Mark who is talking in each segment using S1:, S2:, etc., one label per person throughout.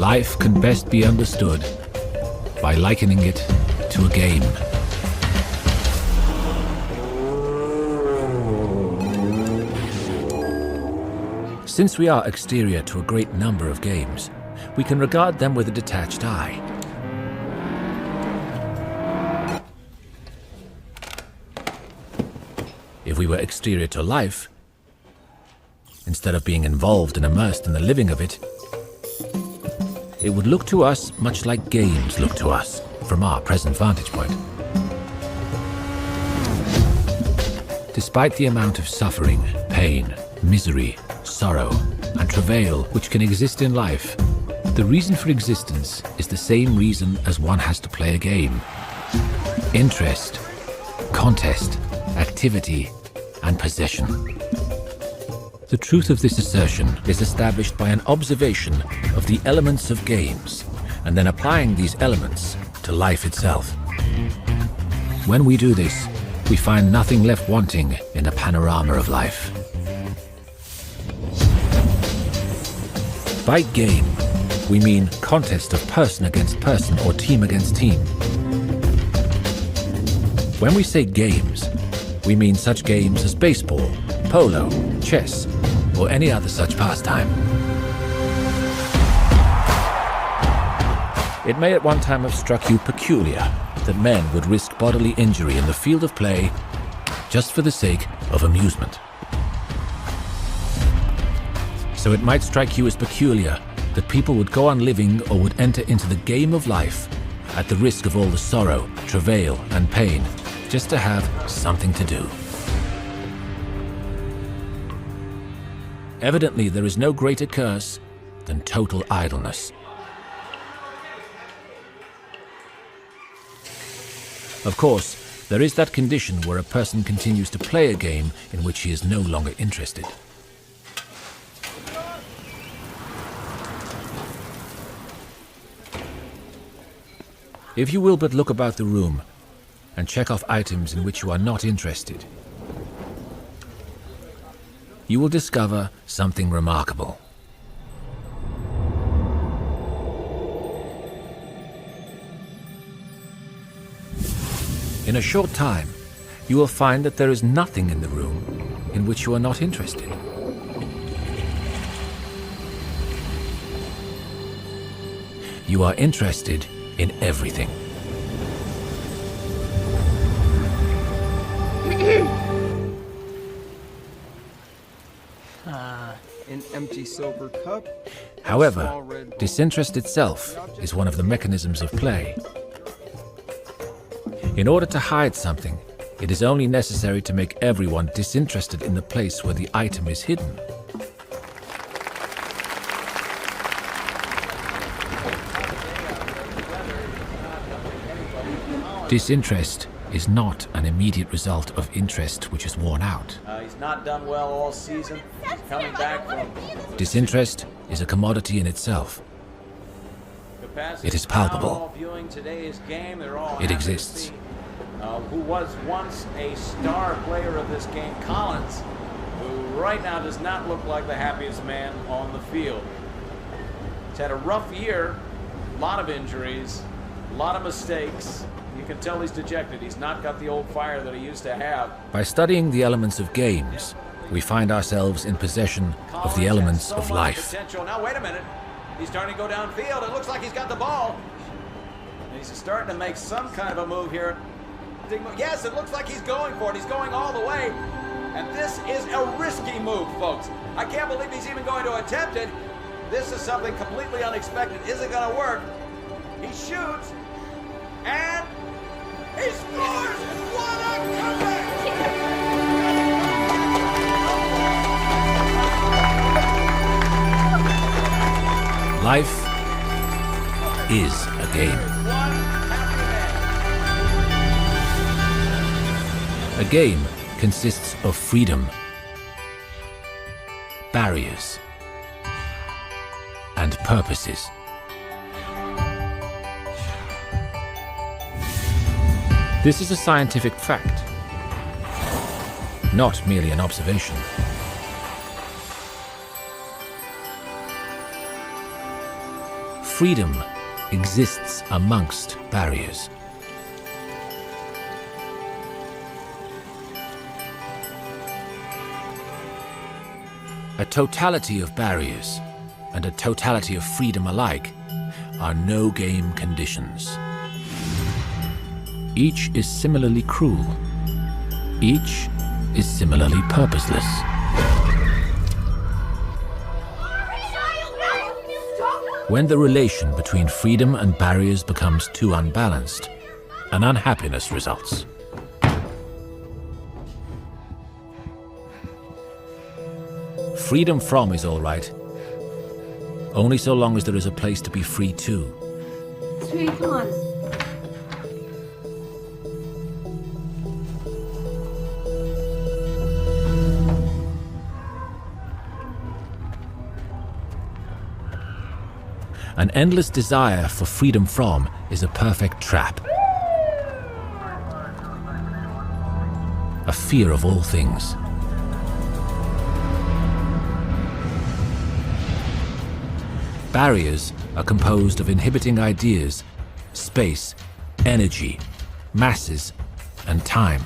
S1: Life can best be understood by likening it to a game. Since we are exterior to a great number of games, we can regard them with a detached eye. If we were exterior to life, instead of being involved and immersed in the living of it, it would look to us much like games look to us from our present vantage point. Despite the amount of suffering, pain, misery, sorrow, and travail which can exist in life, the reason for existence is the same reason as one has to play a game. Interest, contest, activity, and possession. The truth of this assertion is established by an observation of the elements of games, and then applying these elements to life itself. When we do this, we find nothing left wanting in the panorama of life. By game, we mean contest of person against person or team against team. When we say games, we mean such games as baseball, polo, chess, or any other such pastime. It may at one time have struck you peculiar that men would risk bodily injury in the field of play just for the sake of amusement. So it might strike you as peculiar that people would go on living or would enter into the game of life at the risk of all the sorrow, travail, and pain, just to have something to do. Evidently, there is no greater curse than total idleness. Of course, there is that condition where a person continues to play a game in which he is no longer interested. If you will but look about the room and check off items in which you are not interested, you will discover something remarkable. In a short time, you will find that there is nothing in the room in which you are not interested. You are interested in everything.
S2: An empty silver cup.
S1: However, disinterest itself is one of the mechanisms of play. In order to hide something, it is only necessary to make everyone disinterested in the place where the item is hidden. Disinterest is not an immediate result of interest which is worn out.
S3: He's not done well all season. He's coming back from...
S1: Disinterest is a commodity in itself. It is palpable. It exists.
S3: Who was once a star player of this game, Collins, who right now does not look like the happiest man on the field. He's had a rough year, a lot of injuries, a lot of mistakes. You can tell he's dejected. He's not got the old fire that he used to have.
S1: By studying the elements of games, we find ourselves in possession of the elements of life.
S3: Now wait a minute. He's starting to go downfield. It looks like he's got the ball. And he's starting to make some kind of a move here. Yes, it looks like he's going for it. He's going all the way. And this is a risky move, folks. I can't believe he's even going to attempt it. This is something completely unexpected. Isn't going to work. He shoots. And he scores! What a comeback!
S1: Life is a game. A game consists of freedom, barriers, and purposes. This is a scientific fact, not merely an observation. freedom exists amongst barriers. A totality of barriers and a totality of freedom alike are no-game conditions. Each is similarly cruel. Each is similarly purposeless. When the relation between freedom and barriers becomes too unbalanced, an unhappiness results. Freedom from is all right, only so long as there is a place to be free to.
S4: Sweetie, come on.
S1: An endless desire for freedom from is a perfect trap. A fear of all things. Barriers are composed of inhibiting ideas, space, energy, masses, and time.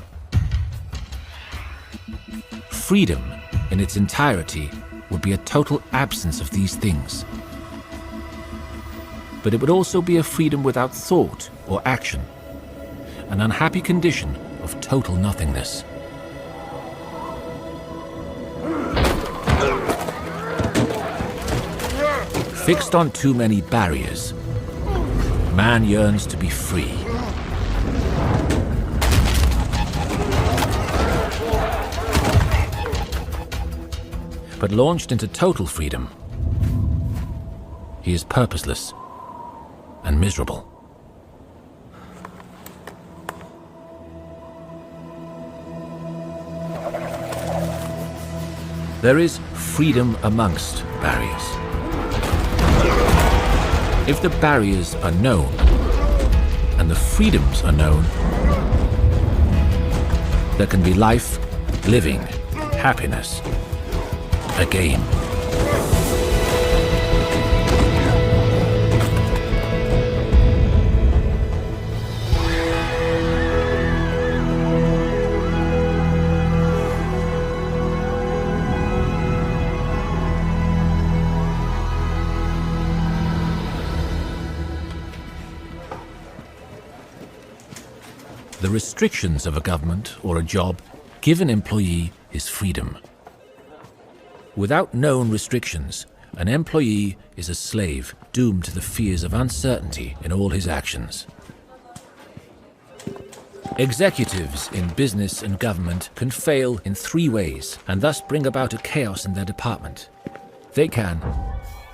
S1: Freedom, in its entirety, would be a total absence of these things. But it would also be a freedom without thought or action, an unhappy condition of total nothingness. Fixed on too many barriers, man yearns to be free. But launched into total freedom, he is purposeless and miserable. There is freedom amongst barriers. If the barriers are known and the freedoms are known, there can be life, living, happiness, a game. The restrictions of a government or a job give an employee his freedom. Without known restrictions, an employee is a slave doomed to the fears of uncertainty in all his actions. Executives in business and government can fail in three ways and thus bring about a chaos in their department. They can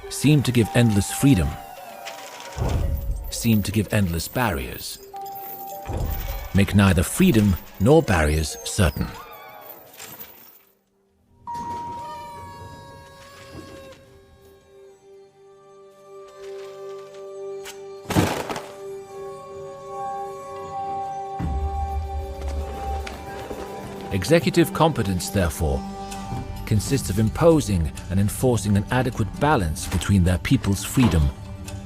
S1: seem to give endless freedom, seem to give endless barriers, make neither freedom nor barriers certain. Executive competence, therefore, consists of imposing and enforcing an adequate balance between their people's freedom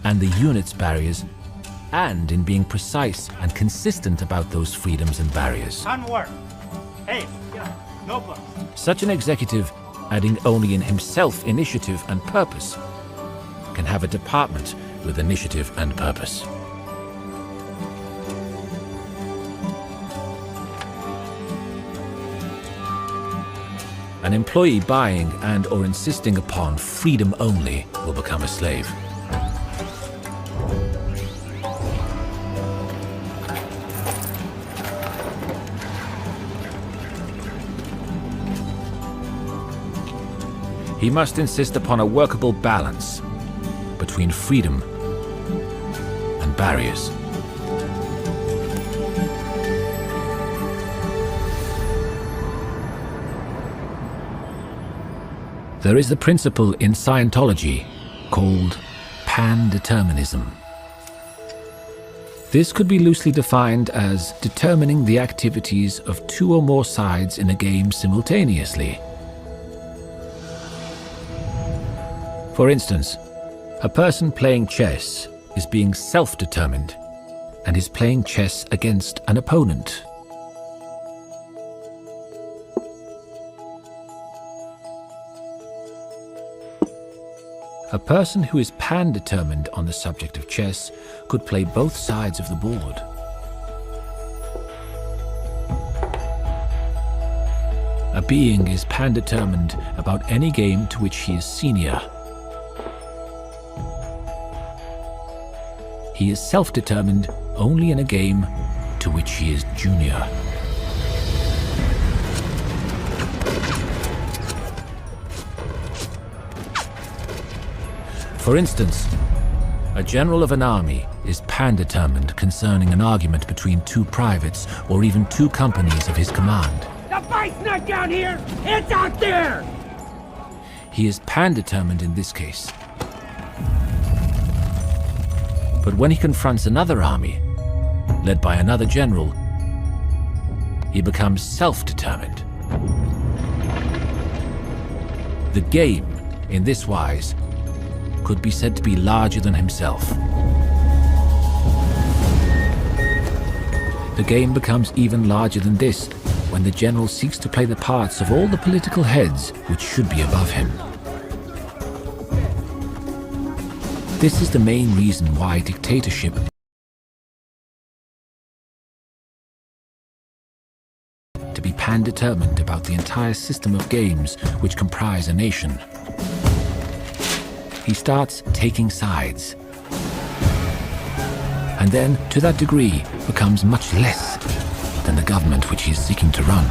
S1: and the unit's barriers, and in being precise and consistent about those freedoms and barriers.
S5: Handwork. Hey, notebook.
S1: Such an executive, adding only in himself initiative and purpose, can have a department with initiative and purpose. An employee buying and or insisting upon freedom only will become a slave. He must insist upon a workable balance between freedom and barriers. There is the principle in Scientology called pan-determinism. This could be loosely defined as determining the activities of two or more sides in a game simultaneously. For instance, A person playing chess is being self-determined and is playing chess against an opponent. A person who is pan-determined on the subject of chess could play both sides of the board. A being is pan-determined about any game to which he is senior. He is self-determined only in a game to which he is junior. For instance, a general of an army is pan-determined concerning an argument between two privates or even two companies of his command.
S6: The fight's not down here, it's out there!
S1: He is pan-determined in this case. But when he confronts another army, led by another general, he becomes self-determined. The game, in this wise, could be said to be larger than himself. The game becomes even larger than this when the general seeks to play the parts of all the political heads which should be above him. This is the main reason why dictatorship to be pan-determined about the entire system of games which comprise a nation. He starts taking sides, and then, to that degree, becomes much less than the government which he is seeking to run.